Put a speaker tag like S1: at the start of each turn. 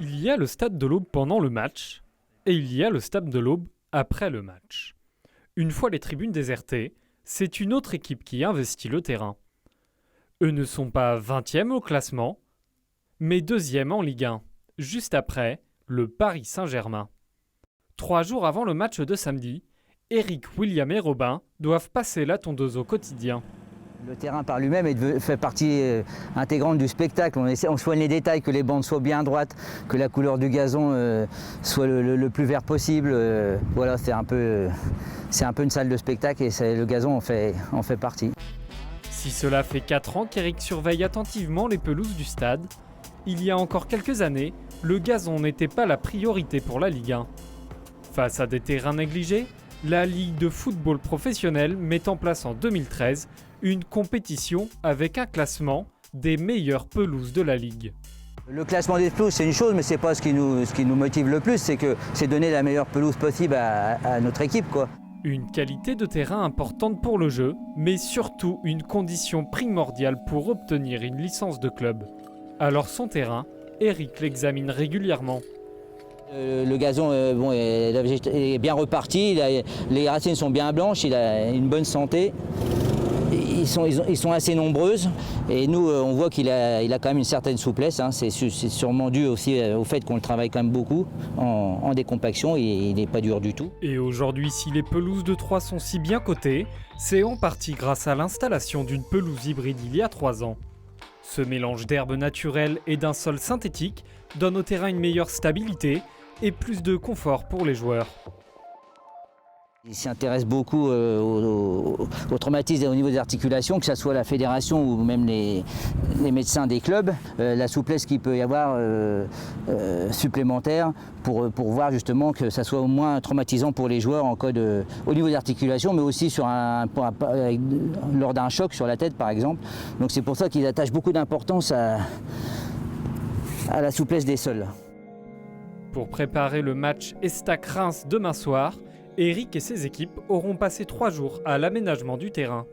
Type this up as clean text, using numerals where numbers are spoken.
S1: Il y a le stade de l'Aube pendant le match et il y a le stade de l'Aube après le match. Une fois les tribunes désertées, c'est une autre équipe qui investit le terrain. Eux ne sont pas 20e au classement, mais 2e en Ligue 1, juste après le Paris Saint-Germain. 3 jours avant le match de samedi, Eric, William et Robin doivent passer la tondeuse au quotidien.
S2: Le terrain par lui-même fait partie intégrante du spectacle. On soigne les détails, que les bandes soient bien droites, que la couleur du gazon soit le plus vert possible. Voilà, c'est un peu une salle de spectacle et le gazon en fait partie.
S1: Si cela fait 4 ans qu'Eric surveille attentivement les pelouses du stade, il y a encore quelques années, le gazon n'était pas la priorité pour la Ligue 1. Face à des terrains négligés, la Ligue de football professionnel met en place en 2013 une compétition avec un classement des meilleures pelouses de la Ligue.
S2: Le classement des pelouses, c'est une chose, mais ce n'est pas ce qui nous motive le plus, c'est donner la meilleure pelouse possible à notre équipe, quoi.
S1: Une qualité de terrain importante pour le jeu, mais surtout une condition primordiale pour obtenir une licence de club. Alors son terrain, Eric l'examine régulièrement.
S2: Le gazon est bien reparti, les racines sont bien blanches, il a une bonne santé. Ils sont assez nombreuses et nous on voit qu'il a quand même une certaine souplesse. C'est sûrement dû aussi au fait qu'on le travaille quand même beaucoup en décompaction et il n'est pas dur du tout.
S1: Et aujourd'hui, si les pelouses de Troyes sont si bien cotées, c'est en partie grâce à l'installation d'une pelouse hybride il y a 3 ans. Ce mélange d'herbes naturelles et d'un sol synthétique donne au terrain une meilleure stabilité et plus de confort pour les joueurs.
S2: Il s'intéresse beaucoup au traumatisme au niveau des articulations, que ce soit la fédération ou même les médecins des clubs, la souplesse qu'il peut y avoir supplémentaire pour voir justement que ça soit au moins traumatisant pour les joueurs au niveau des articulations, mais aussi lors d'un choc sur la tête par exemple. Donc c'est pour ça qu'ils attachent beaucoup d'importance à la souplesse des sols.
S1: Pour préparer le match Estac-Reims demain soir, Eric et ses équipes auront passé 3 jours à l'aménagement du terrain.